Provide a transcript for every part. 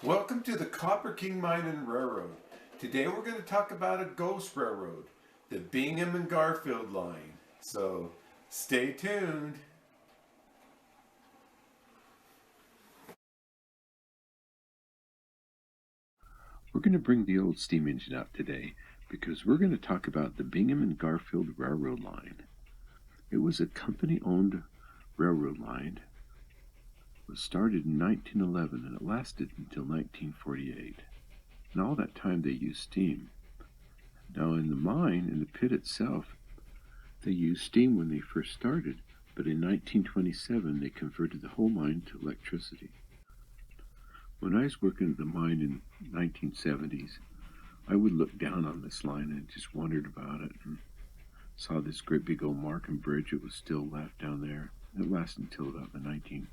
Welcome to the Copper King Mine and Railroad. Today we're going to talk about a ghost railroad, the Bingham and Garfield line. So stay tuned. We're going to bring the old steam engine out today because we're going to talk about the Bingham and Garfield Railroad line. It was a company-owned railroad line. It was started in 1911 and it lasted until 1948. And all that time they used steam. Now in the mine, in the pit itself, they used steam when they first started, but in 1927 they converted the whole mine to electricity. When I was working at the mine in the 1970s, I would look down on this line and just wondered about it and saw this great big old Markham bridge. It was still left down there. It lasted until about the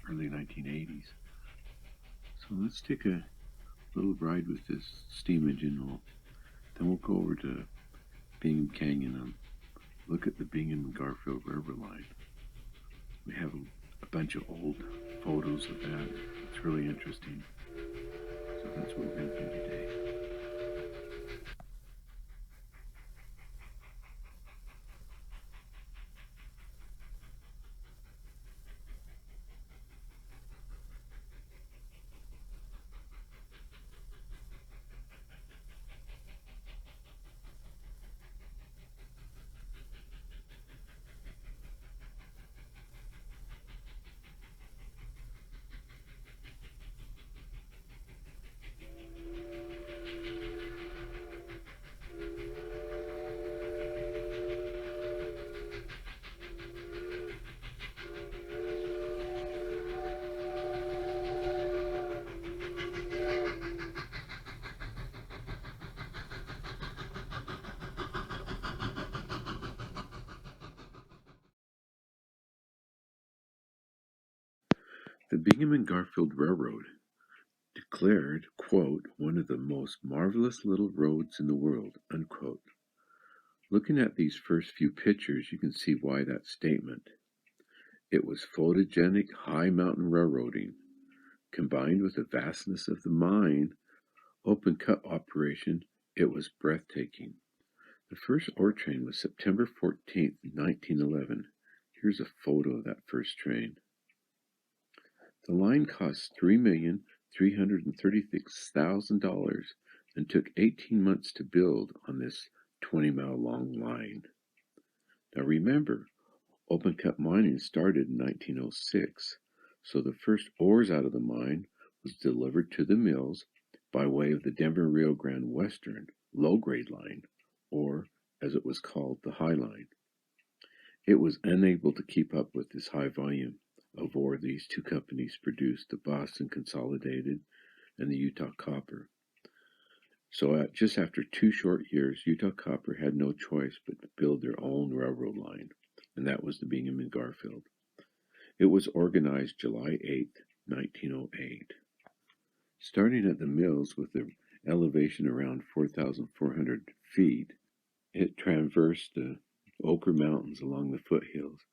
early 1980s. So let's take a little ride with this steam engine. Then we'll go over to Bingham Canyon and look at the Bingham and Garfield Railroad line. We have a bunch of old photos of that. It's really interesting. So that's what we're going to do today. The Bingham and Garfield Railroad declared, quote, one of the most marvelous little roads in the world, unquote. Looking at these first few pictures, you can see why that statement. It was photogenic high mountain railroading, combined with the vastness of the mine, open cut operation. It was breathtaking. The first ore train was September 14th, 1911. Here's a photo of that first train. The line cost $3,336,000 and took 18 months to build on this 20-mile-long line. Now remember, open-cut mining started in 1906, so the first ores out of the mine was delivered to the mills by way of the Denver Rio Grande Western low-grade line, or, as it was called, the High Line. It was unable to keep up with this high volume of ore these two companies produced, the Boston Consolidated and the Utah Copper. So just after 2 short years, Utah Copper had no choice but to build their own railroad line, and that was the Bingham and Garfield. It was organized July 8, 1908. Starting at the mills with the elevation around 4,400 feet, it traversed the Ochre Mountains along the foothills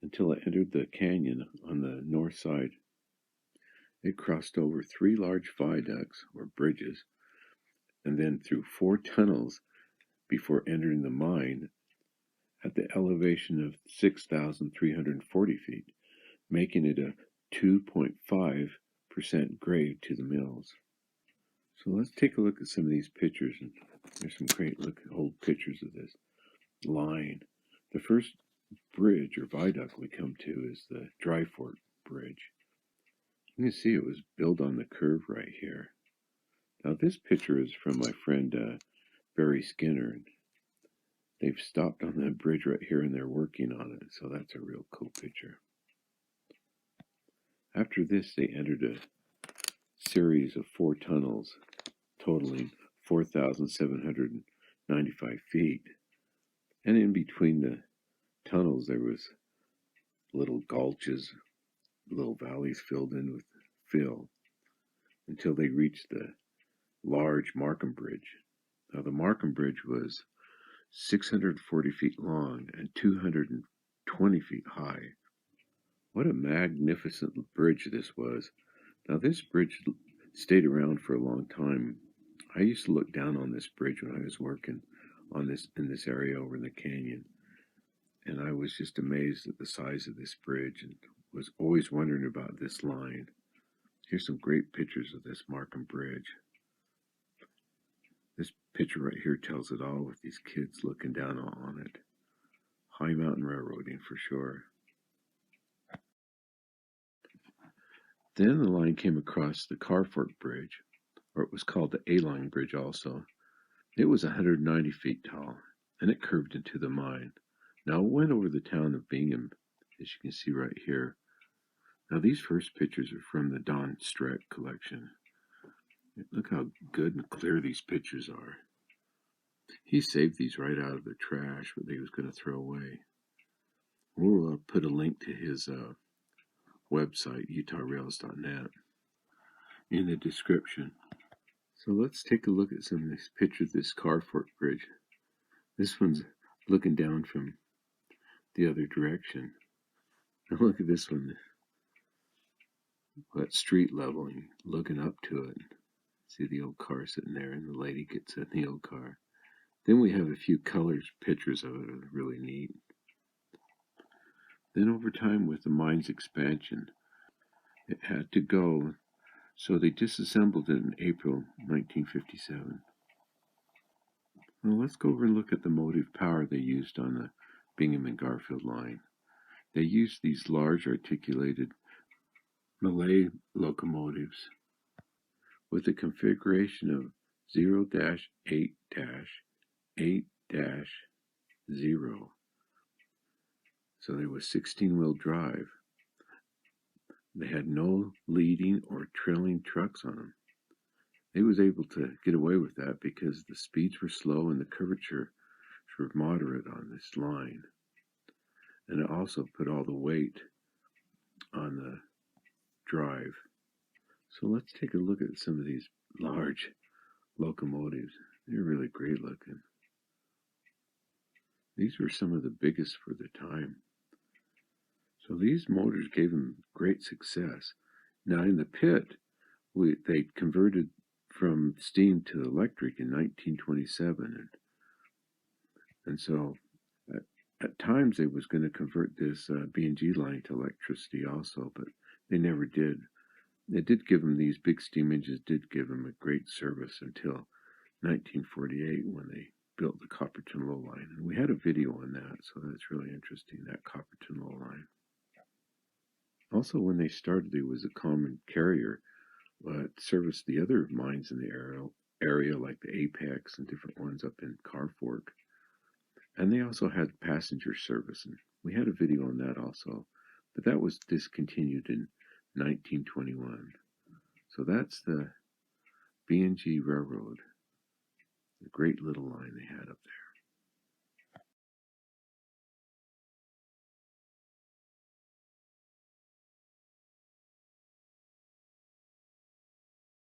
until it entered the canyon on the north side. It crossed over 3 large viaducts, or bridges, and then through 4 tunnels before entering the mine at the elevation of 6,340 feet, making it a 2.5% grade to the mills. So let's take a look at some of these pictures. And there's some great old pictures of this line. The first bridge or viaduct we come to is the Dry Fort Bridge. You can see it was built on the curve right here. Now this picture is from my friend Barry Skinner. They've stopped on that bridge right here and they're working on it, so that's a real cool picture. After this, they entered a series of 4 tunnels totaling 4,795 feet, and in between the tunnels there was little gulches, little valleys filled in with fill, until they reached the large Markham Bridge. Now the Markham Bridge was 640 feet long and 220 feet high. What a magnificent bridge this was. Now this bridge stayed around for a long time. I used to look down on this bridge when I was working on this in this area over in the canyon, and I was just amazed at the size of this bridge and was always wondering about this line. Here's some great pictures of this Markham Bridge. This picture right here tells it all with these kids looking down on it. High mountain railroading for sure. Then the line came across the Carfork Bridge, or it was called the A-Line Bridge also. It was 190 feet tall, and it curved into the mine. Now it went over the town of Bingham, as you can see right here. Now these first pictures are from the Don Strack collection. Look how good and clear these pictures are. He saved these right out of the trash that he was going to throw away. We'll put a link to his website, utahrails.net, in the description. So let's take a look at some of these pictures of this Carfork Bridge. This one's looking down from the other direction. Now look at this one, at street level, and looking up to it. See the old car sitting there, and the lady gets in the old car. Then we have a few colors, pictures of it, are really neat. Then over time, with the mine's expansion, it had to go, so they disassembled it in April 1957. Now let's go over and look at the motive power they used on the Bingham and Garfield line. They used these large articulated Malay locomotives with a configuration of 0-8-8-0. So there was 16-wheel drive. They had no leading or trailing trucks on them. They was able to get away with that because the speeds were slow and the curvatures were moderate on this line. And it also put all the weight on the drive. So let's take a look at some of these large locomotives. They're really great looking. These were some of the biggest for the time. So these motors gave them great success. Now in the pit, they converted from steam to electric in 1927. And so at times they was going to convert this B&G line to electricity also, but they never did. It did give them, these big steam engines did give them a great service until 1948 when they built the Copperton Low Line. And we had a video on that, so that's really interesting, that Copperton Low Line. Also, when they started, there was a common carrier that serviced the other mines in the area, like the Apex and different ones up in Carfork. And they also had passenger service, and we had a video on that also. But that was discontinued in 1921. So that's the B&G Railroad, the great little line they had up there.